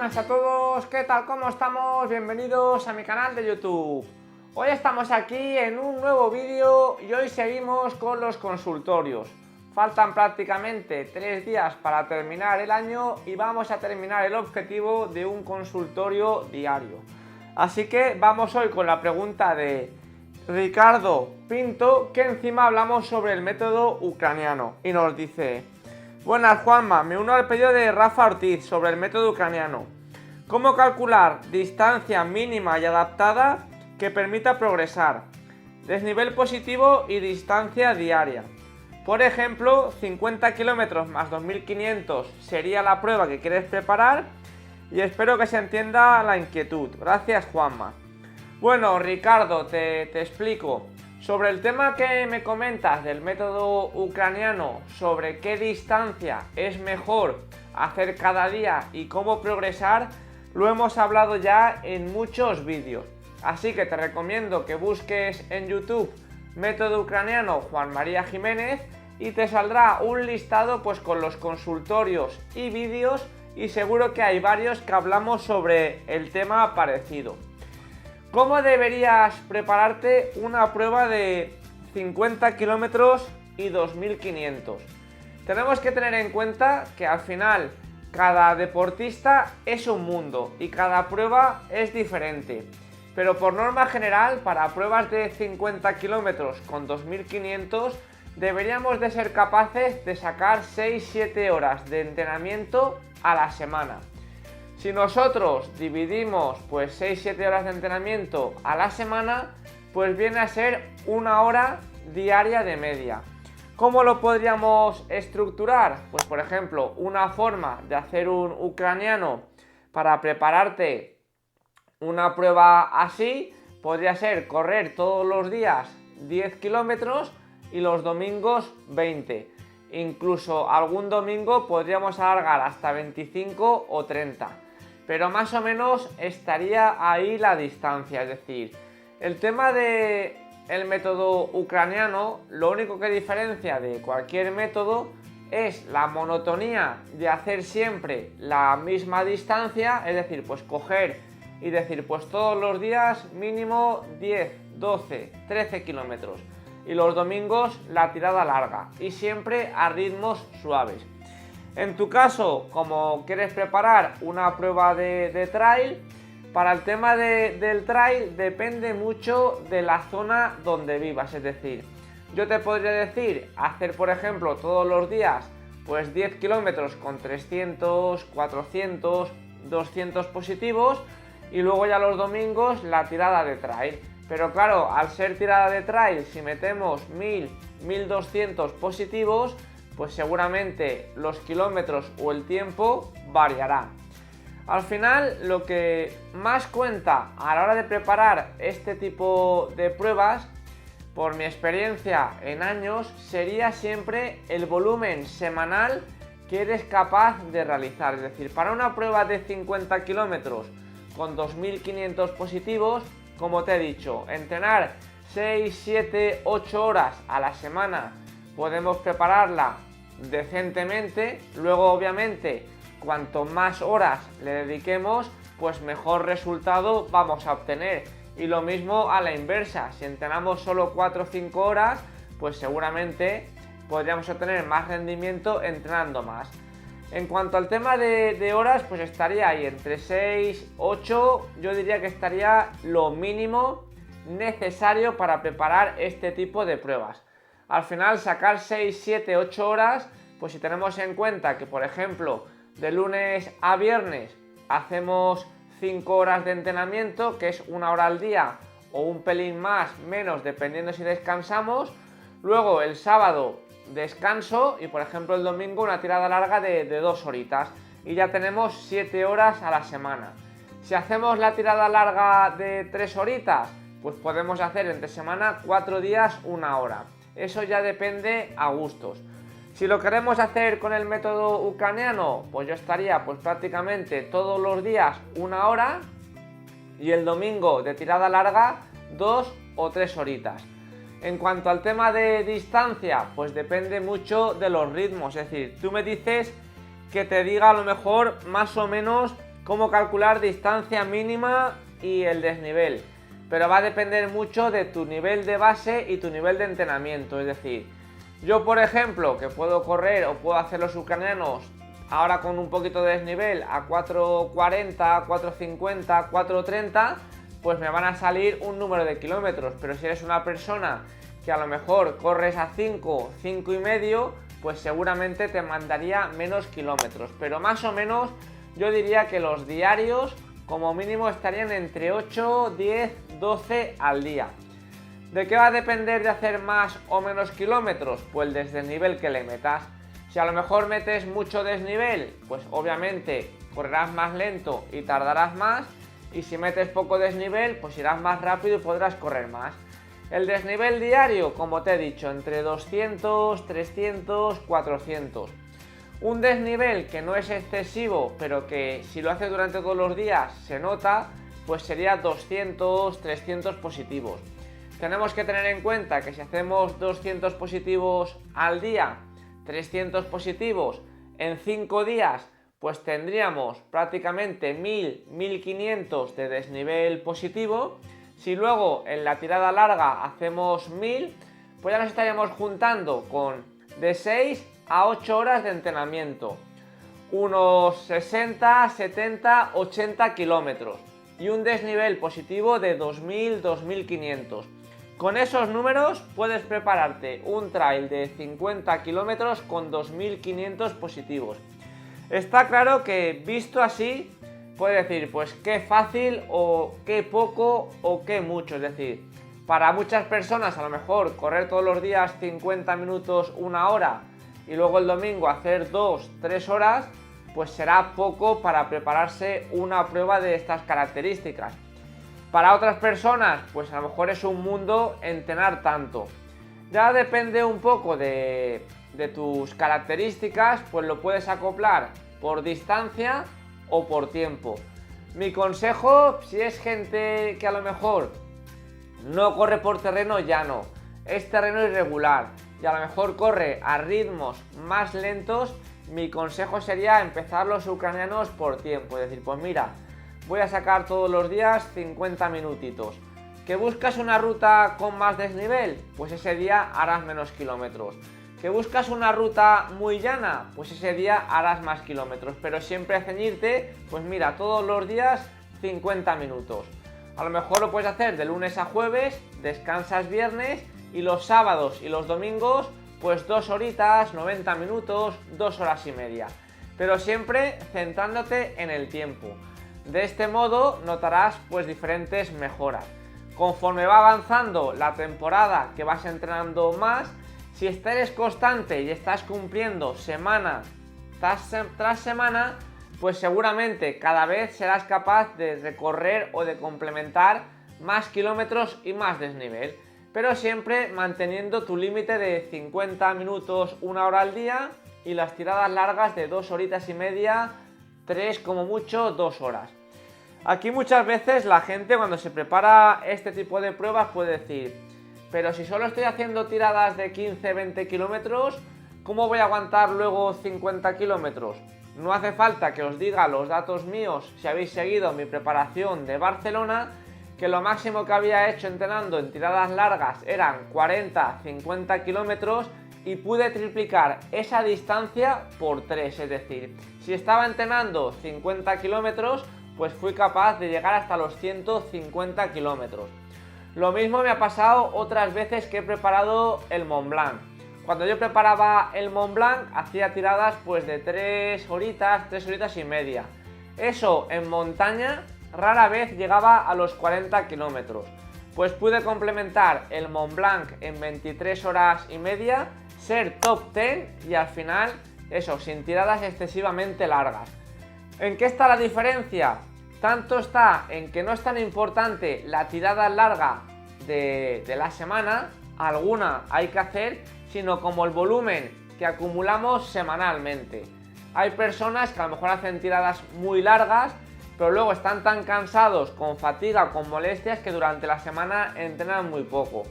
buenas a todos, ¿qué tal? ¿Cómo estamos? Bienvenidos a mi canal de YouTube. Hoy estamos aquí en un nuevo vídeo y hoy seguimos con los consultorios. Faltan prácticamente 3 días para terminar el año y vamos a terminar el objetivo de un consultorio diario. Así que vamos hoy con la pregunta de Ricardo Pinto, que encima hablamos sobre el método ucraniano y nos dice: buenas Juanma, me uno al pedido de Rafa Ortiz sobre el método ucraniano. ¿Cómo calcular distancia mínima y adaptada que permita progresar? Desnivel positivo y distancia diaria. Por ejemplo, 50 kilómetros más 2500 sería la prueba que quieres preparar y espero que se entienda la inquietud. Gracias Juanma. Bueno Ricardo, te explico. Sobre el tema que me comentas del método ucraniano, sobre qué distancia es mejor hacer cada día y cómo progresar, lo hemos hablado ya en muchos vídeos. Así que te recomiendo que busques en YouTube método ucraniano Juan María Jiménez y te saldrá un listado pues con los consultorios y vídeos, y seguro que hay varios que hablamos sobre el tema parecido. ¿Cómo deberías prepararte una prueba de 50 kilómetros y 2500? Tenemos que tener en cuenta que al final cada deportista es un mundo y cada prueba es diferente. Pero por norma general, para pruebas de 50 kilómetros con 2500 deberíamos de ser capaces de sacar 6-7 horas de entrenamiento a la semana. Si nosotros dividimos pues 6-7 horas de entrenamiento a la semana, pues viene a ser 1 hora diaria de media. ¿Cómo lo podríamos estructurar? Pues por ejemplo, una forma de hacer un ucraniano para prepararte una prueba así podría ser correr todos los días 10 kilómetros y los domingos 20. Incluso algún domingo podríamos alargar hasta 25 o 30. Pero más o menos estaría ahí la distancia. Es decir, el tema del método ucraniano, lo único que diferencia de cualquier método es la monotonía de hacer siempre la misma distancia, es decir, pues coger y decir pues todos los días mínimo 10, 12, 13 kilómetros y los domingos la tirada larga y siempre a ritmos suaves. En tu caso, como quieres preparar una prueba de trail, para el tema del trail depende mucho de la zona donde vivas. Es decir, yo te podría decir hacer, por ejemplo, todos los días pues 10 kilómetros con 300, 400, 200 positivos y luego ya los domingos la tirada de trail. Pero claro, al ser tirada de trail, si metemos 1000, 1200 positivos, pues seguramente los kilómetros o el tiempo variará. Al final, lo que más cuenta a la hora de preparar este tipo de pruebas, por mi experiencia en años, sería siempre el volumen semanal que eres capaz de realizar. Es decir, para una prueba de 50 kilómetros con 2500 positivos, como te he dicho, entrenar 6, 7, 8 horas a la semana podemos prepararla decentemente. Luego obviamente cuanto más horas le dediquemos pues mejor resultado vamos a obtener, y lo mismo a la inversa, si entrenamos solo 4 o 5 horas pues seguramente podríamos obtener más rendimiento entrenando más. En cuanto al tema de horas, pues estaría ahí entre 6, 8, yo diría que estaría lo mínimo necesario para preparar este tipo de pruebas. Al final sacar 6, 7, 8 horas, pues si tenemos en cuenta que por ejemplo de lunes a viernes hacemos 5 horas de entrenamiento, que es 1 hora al día o un pelín más, menos, dependiendo si descansamos. Luego el sábado descanso y por ejemplo el domingo una tirada larga de 2 horitas y ya tenemos 7 horas a la semana. Si hacemos la tirada larga de 3 horitas, pues podemos hacer entre semana 4 días 1 hora. Eso ya depende a gustos. Si lo queremos hacer con el método ucraniano, pues yo estaría pues prácticamente todos los días 1 hora y el domingo de tirada larga 2 o 3 horitas. En cuanto al tema de distancia, pues depende mucho de los ritmos. Es decir, tú me dices que te diga a lo mejor más o menos cómo calcular distancia mínima y el desnivel, pero va a depender mucho de tu nivel de base y tu nivel de entrenamiento. Es decir, yo por ejemplo, que puedo correr o puedo hacer los ucranianos ahora con un poquito de desnivel a 4.40, 4.50, 4.30, pues me van a salir un número de kilómetros. Pero si eres una persona que a lo mejor corres a 5, 5,5, pues seguramente te mandaría menos kilómetros. Pero más o menos yo diría que los diarios como mínimo estarían entre 8, 10, 12 al día. ¿De qué va a depender de hacer más o menos kilómetros? Pues desde el nivel que le metas. Si a lo mejor metes mucho desnivel, pues obviamente correrás más lento y tardarás más. Y si metes poco desnivel, pues irás más rápido y podrás correr más. El desnivel diario, como te he dicho, entre 200, 300, 400. Un desnivel que no es excesivo, pero que si lo haces durante todos los días se nota, pues sería 200, 300 positivos. Tenemos que tener en cuenta que si hacemos 200 positivos al día, 300 positivos en 5 días, pues tendríamos prácticamente 1000, 1500 de desnivel positivo. Si luego en la tirada larga hacemos 1000, pues ya nos estaríamos juntando con de 6 a 8 horas de entrenamiento, unos 60, 70, 80 kilómetros y un desnivel positivo de 2000, 2500. Con esos números puedes prepararte un trail de 50 kilómetros con 2500 positivos. Está claro que visto así puedes decir, pues qué fácil o qué poco o qué mucho. Es decir, para muchas personas a lo mejor correr todos los días 50 minutos, una hora y luego el domingo hacer 2, 3 horas, pues será poco para prepararse una prueba de estas características. Para otras personas, pues a lo mejor es un mundo entrenar tanto. Ya depende un poco de tus características, pues lo puedes acoplar por distancia o por tiempo. Mi consejo, si es gente que a lo mejor no corre por terreno llano, es terreno irregular y a lo mejor corre a ritmos más lentos, mi consejo sería empezar los ucranianos por tiempo. Es decir, pues mira, voy a sacar todos los días 50 minutitos. ¿Que buscas una ruta con más desnivel? Pues ese día harás menos kilómetros. ¿Que buscas una ruta muy llana? Pues ese día harás más kilómetros. Pero siempre ceñirte, pues mira, todos los días 50 minutos. A lo mejor lo puedes hacer de lunes a jueves, descansas viernes y los sábados y los domingos, pues 2 horitas, 90 minutos, 2 horas y media. Pero siempre centrándote en el tiempo. De este modo notarás pues diferentes mejoras. Conforme va avanzando la temporada que vas entrenando más, si eres constante y estás cumpliendo semana tras semana, pues seguramente cada vez serás capaz de recorrer o de complementar más kilómetros y más desnivel, pero siempre manteniendo tu límite de 50 minutos, 1 hora al día y las tiradas largas de 2 horitas y media, 3 como mucho, 2 horas. Aquí muchas veces la gente cuando se prepara este tipo de pruebas puede decir, pero si solo estoy haciendo tiradas de 15-20 kilómetros, ¿cómo voy a aguantar luego 50 kilómetros? No hace falta que os diga los datos míos si habéis seguido mi preparación de Barcelona, que lo máximo que había hecho entrenando en tiradas largas eran 40-50 kilómetros y pude triplicar esa distancia por 3, es decir, si estaba entrenando 50 kilómetros, pues fui capaz de llegar hasta los 150 kilómetros. Lo mismo me ha pasado otras veces que he preparado el Mont Blanc. Cuando yo preparaba el Mont Blanc hacía tiradas pues de 3 horitas, 3 horitas y media. Eso en montaña rara vez llegaba a los 40 kilómetros. Pues pude complementar el Mont Blanc en 23 horas y media, ser top 10 y al final eso, sin tiradas excesivamente largas. ¿En qué está la diferencia? Tanto está en que no es tan importante la tirada larga de la semana, alguna hay que hacer, sino como el volumen que acumulamos semanalmente. Hay personas que a lo mejor hacen tiradas muy largas, pero luego están tan cansados, con fatiga o con molestias, que durante la semana entrenan muy poco.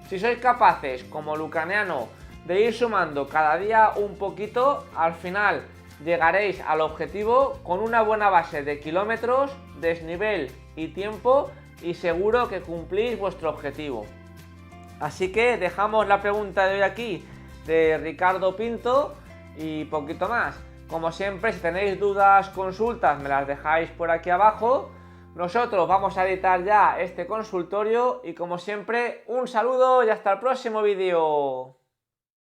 Si sois capaces, como el ucraniano, de ir sumando cada día un poquito, al final llegaréis al objetivo con una buena base de kilómetros, desnivel y tiempo, y seguro que cumplís vuestro objetivo. Así que dejamos la pregunta de hoy aquí, de Ricardo Pinto, y poquito más. Como siempre, si tenéis dudas, consultas, me las dejáis por aquí abajo. Nosotros vamos a editar ya este consultorio y como siempre, un saludo y hasta el próximo vídeo.